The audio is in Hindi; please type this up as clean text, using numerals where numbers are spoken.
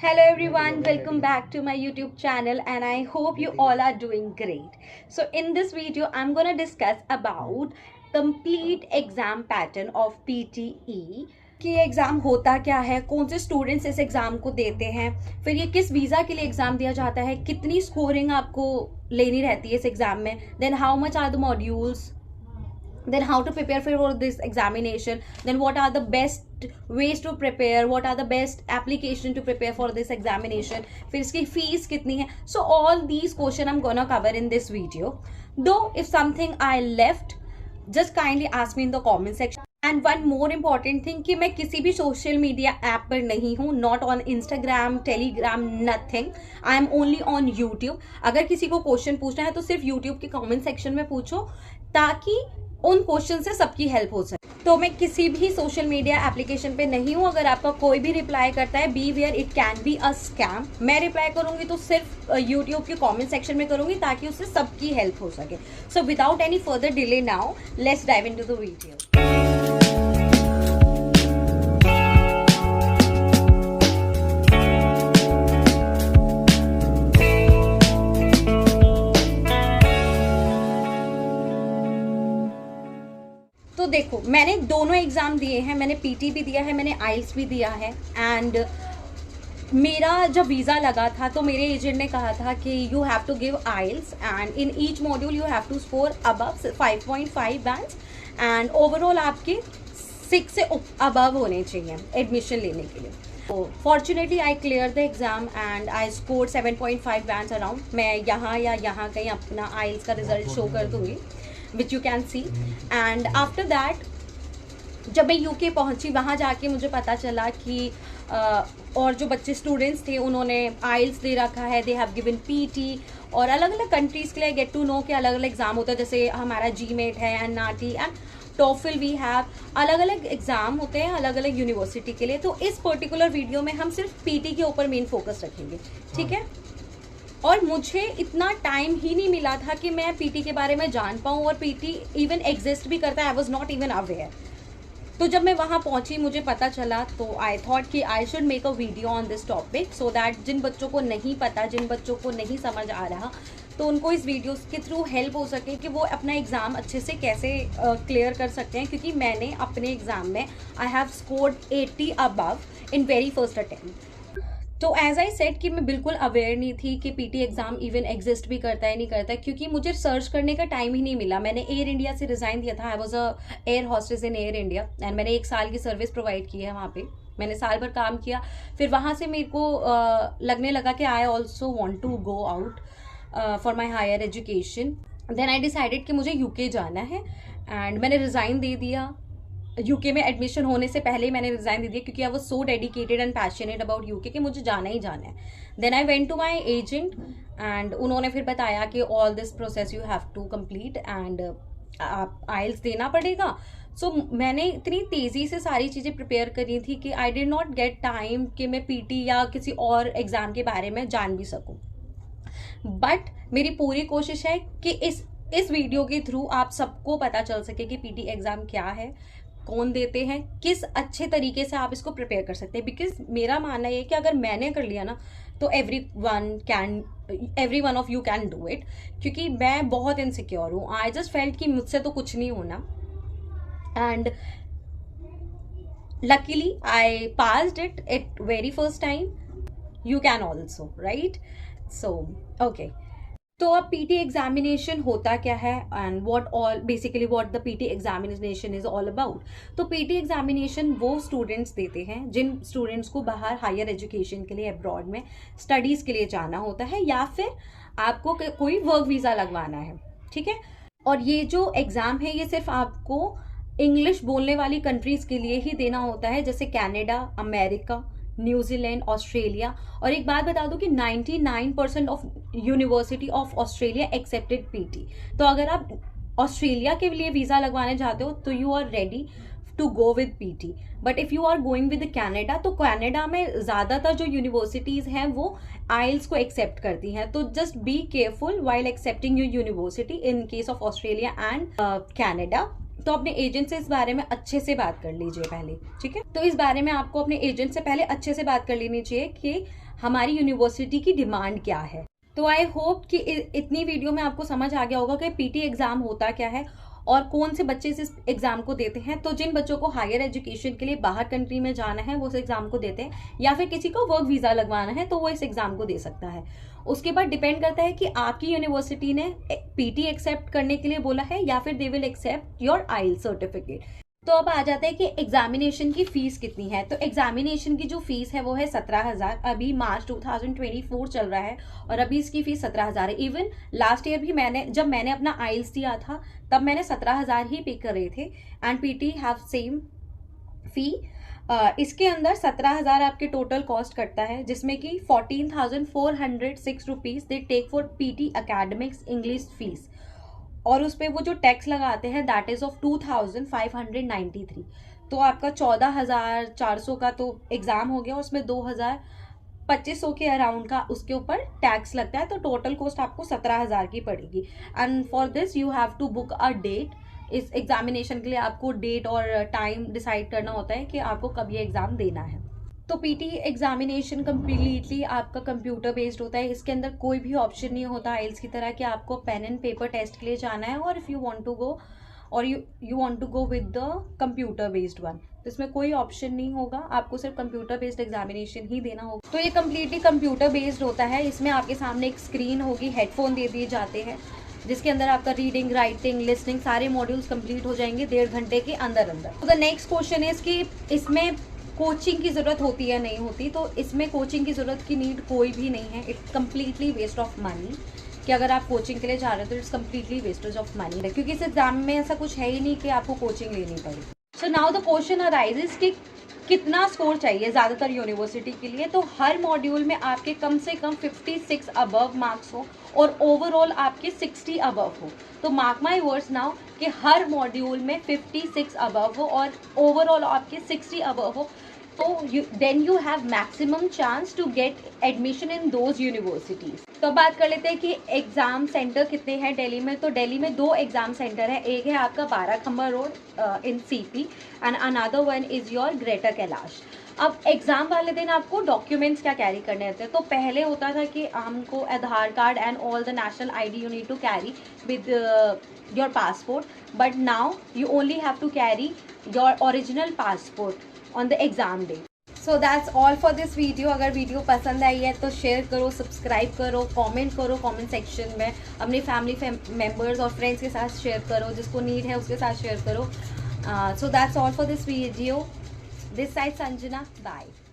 Hello everyone, welcome back to my YouTube channel and I hope you all are doing great. So in this video, I'm gonna discuss about complete exam pattern of PTE कि ये एग्ज़ाम होता क्या है, कौन से स्टूडेंट्स इस एग्ज़ाम को देते हैं, फिर ये किस वीज़ा के लिए एग्ज़ाम दिया जाता है, कितनी स्कोरिंग आपको लेनी रहती है इस एग्ज़ाम में, then how much are the modules, then how to prepare for this examination, then what are the best ways to prepare, what are the best application to prepare for this examination, फिर इसकी fees कितनी है. So all these questions I'm gonna cover in this video. Though if something I left, just kindly ask me in the comment section. And one more important thing कि मैं किसी भी सोशल मीडिया ऐप पर नहीं हूँ, not on Instagram, Telegram, nothing. I am only on YouTube. अगर किसी को क्वेश्चन पूछना है तो सिर्फ यूट्यूब के कमेंट सेक्शन में पूछो ताकि उन क्वेश्चन से सबकी हेल्प हो सके. तो मैं किसी भी सोशल मीडिया एप्लीकेशन पे नहीं हूँ. अगर आपका कोई भी रिप्लाई करता है, beware it can be a scam. मैं रिप्लाई करूंगी तो सिर्फ यूट्यूब के कमेंट सेक्शन में करूंगी ताकि उससे सबकी हेल्प हो सके. So without any further delay now let's dive into the video. तो देखो, मैंने दोनों एग्जाम दिए हैं. मैंने पीटी भी दिया है, मैंने आइल्स भी दिया है. एंड मेरा जब वीज़ा लगा था तो मेरे एजेंट ने कहा था कि you have to give IELTS and in each module you have to score above 5.5 bands and overall आपके 6 से अबव होने चाहिए एडमिशन लेने के लिए. तो fortunately I clear the exam and I score 7.5 bands around. मैं यहाँ या यहाँ कहीं अपना आइल्स का रिजल्ट शो कर दूँगी which you can see. And after that जब मैं यूके पहुंची, वहाँ जाके मुझे पता चला कि और जो बच्चे स्टूडेंट्स थे उन्होंने आइल्स दे रखा है, दे हैव गिवन पीटी. और अलग अलग कंट्रीज़ के लिए गेट टू नो कि अलग अलग एग्ज़ाम होता है. जैसे हमारा जीमेट है, NRT and TOEFL we have. अलग अलग एग्ज़ाम होते हैं अलग अलग यूनिवर्सिटी के लिए. तो इस पर्टिकुलर वीडियो में हम सिर्फ पीटी के ऊपर मेन फोकस रखेंगे, ठीक है. और मुझे इतना टाइम ही नहीं मिला था कि मैं पीटी के बारे में जान पाऊँ, और पीटी इवन एग्जिस्ट भी करता है. I was not even aware. तो जब मैं वहाँ पहुँची मुझे पता चला तो आई थॉट कि I should make a video on this topic so that जिन बच्चों को नहीं पता, जिन बच्चों को नहीं समझ आ रहा, तो उनको इस वीडियो के थ्रू हेल्प हो सके कि वो अपना एग्ज़ाम अच्छे से कैसे क्लियर कर सकते हैं. क्योंकि मैंने अपने एग्ज़ाम में I have scored 80 above in very first attempt. तो एज आई सेड कि मैं बिल्कुल अवेयर नहीं थी कि पीटी एग्ज़ाम इवन एग्जिस्ट भी करता है नहीं करता है, क्योंकि मुझे सर्च करने का टाइम ही नहीं मिला. मैंने एयर इंडिया से रिज़ाइन दिया था. I was a air hostess in air India and मैंने 1 साल की सर्विस प्रोवाइड की है वहाँ पे. मैंने साल भर काम किया. फिर वहाँ से मेरे को लगने लगा कि I also want to go out for my higher education. Then I decided कि मुझे यूके जाना है एंड मैंने रिज़ाइन दे दिया. यूके में एडमिशन होने से पहले ही मैंने रिज़ाइन दे दिया क्योंकि I was so dedicated and passionate about UK कि मुझे जाना ही जाना है. Then I went to my agent and उन्होंने फिर बताया कि all this process you have to complete and आप आइल्स देना पड़ेगा. सो मैंने इतनी तेज़ी से सारी चीज़ें प्रिपेयर करी थी कि I did not get time कि मैं पीटी या किसी और एग्ज़ाम के बारे में जान भी सकूँ. बट मेरी पूरी कोशिश है कि इस वीडियो के थ्रू आप सबको पता चल सके कि पीटी एग्ज़ाम क्या है, कौन देते हैं, किस अच्छे तरीके से आप इसको प्रिपेयर कर सकते हैं. बिकॉज मेरा मानना ये है कि अगर मैंने कर लिया ना तो every one of you can do it. क्योंकि मैं बहुत इनसिक्योर हूँ. आई जस्ट फेल्ट कि मुझसे तो कुछ नहीं होना and luckily I passed it at very first time. You can also, right. So okay. तो अब पीटी एग्जामिनेशन होता क्या है and basically what the PT examination is all about. तो पीटी एग्जामिनेशन वो स्टूडेंट्स देते हैं जिन स्टूडेंट्स को बाहर हायर एजुकेशन के लिए अब्रॉड में स्टडीज़ के लिए जाना होता है या फिर आपको कोई वर्क वीज़ा लगवाना है, ठीक है. और ये जो एग्ज़ाम है ये सिर्फ आपको इंग्लिश बोलने वाली कंट्रीज़ के लिए ही देना होता है, जैसे कनाडा, अमेरिका, न्यूजीलैंड, ऑस्ट्रेलिया. और एक बात बता दूं कि 99% of university of Australia accepted PT. तो अगर आप ऑस्ट्रेलिया के लिए वीज़ा लगवाने चाहते हो तो you are ready to go with PTE. But if you are going with Canada तो कनाडा में ज़्यादातर जो यूनिवर्सिटीज़ हैं वो आइल्स को एक्सेप्ट करती हैं. तो just be careful while accepting your university in case of Australia and Canada. तो अपने एजेंट से इस बारे में अच्छे से बात कर लीजिए पहले, ठीक है. तो इस बारे में आपको अपने एजेंट से पहले अच्छे से बात कर लेनी चाहिए कि हमारी यूनिवर्सिटी की डिमांड क्या है। तो आई होप कि इतनी वीडियो में आपको समझ आ गया होगा कि पीटी एग्जाम होता क्या है और कौन से बच्चे इस एग्जाम को देते हैं। तो जिन बच्चों को हायर एजुकेशन के लिए बाहर कंट्री में जाना है वो इस एग्जाम को देते हैं, या फिर किसी को वर्क वीजा लगवाना है तो वो इस एग्जाम को दे सकता है। उसके बाद डिपेंड करता है कि आपकी यूनिवर्सिटी ने पीटी एक्सेप्ट करने के लिए बोला है या फिर दे विल एक्सेप्ट योर आइल सर्टिफिकेट। तो अब आ जाता है कि एग्जामिनेशन की फीस कितनी है। तो एग्जामिनेशन की जो फीस है वो है 17,000। अभी मार्च 2024 चल रहा है और अभी इसकी फीस 17,000 है। इवन लास्ट ईयर भी जब मैंने अपना आइल्स दिया था तब मैंने 17,000 ही पे कर रहे थे। एंड पीटी हैव सेम फी। इसके अंदर 17,000 आपके टोटल कॉस्ट करता है, जिसमें कि 14,406 rupees they take for PTE academics English fees, और उस पर वो जो टैक्स लगाते हैं दैट इज ऑफ 2,593। तो आपका 14,400 का तो एग्जाम हो गया, उसमें 2,2500 के अराउंड का उसके ऊपर टैक्स लगता है। तो टोटल कॉस्ट आपको 17,000 की पड़ेगी। And for this you have to book a date. इस एग्जामिनेशन के लिए आपको डेट और टाइम डिसाइड करना होता है कि आपको कब ये एग्जाम देना है। तो पीटी एग्जामिनेशन कम्प्लीटली आपका कंप्यूटर बेस्ड होता है। इसके अंदर कोई भी ऑप्शन नहीं होता आइल्स की तरह कि आपको पेन एंड पेपर टेस्ट के लिए जाना है, और if you want to go और you want to go with the computer based one, तो इसमें कोई ऑप्शन नहीं होगा, आपको सिर्फ कंप्यूटर बेस्ड एग्जामिनेशन ही देना होगा। तो ये कम्प्लीटली कंप्यूटर बेस्ड होता है। इसमें आपके सामने एक स्क्रीन होगी, हेडफोन दे दिए जाते हैं जिसके अंदर आपका रीडिंग, राइटिंग, लिसनिंग सारे मॉड्यूल्स कंप्लीट हो जाएंगे 1.5 घंटे के अंदर अंदर। तो द नेक्स्ट क्वेश्चन इज कि इसमें कोचिंग की ज़रूरत होती है नहीं होती। तो इसमें कोचिंग की ज़रूरत की नीड कोई भी नहीं है। It's completely waste of money कि अगर आप कोचिंग के लिए जा रहे हो तो it's completely wastage of money, क्योंकि इस एग्जाम में ऐसा कुछ है ही नहीं कि आपको कोचिंग लेनी पड़े। So now the question arises कि कितना स्कोर चाहिए ज़्यादातर यूनिवर्सिटी के लिए। तो हर मॉड्यूल में आपके कम से कम 56 अबव मार्क्स हो और ओवरऑल आपके 60 अबव हो। तो मार्क माई वर्ड्स नाउ कि हर मॉड्यूल में 56 अबव हो और ओवरऑल आपके 60 अबव हो, तो then you have maximum chance to get admission in those universities. तो बात कर लेते हैं कि एग्जाम सेंटर कितने हैं दिल्ली में। तो दिल्ली में 2 एग्जाम सेंटर है। एक है आपका 12 खंबा road in CP and another one is your greater Kailash. अब एग्जाम वाले दिन आपको डॉक्यूमेंट्स क्या कैरी करने होते हैं। तो पहले होता था कि हमको Aadhaar card and all the national ID you need to carry with your passport, but now you only have to carry your original passport on the exam day. So that's all for this video. अगर वीडियो पसंद आई है तो शेयर करो, सब्सक्राइब करो, कमेंट करो कमेंट सेक्शन में, अपने फैमिली मेम्बर्स और फ्रेंड्स के साथ शेयर करो, जिसको नीड है उसके साथ शेयर करो। So that's all for this video. This side Sanjana. Bye.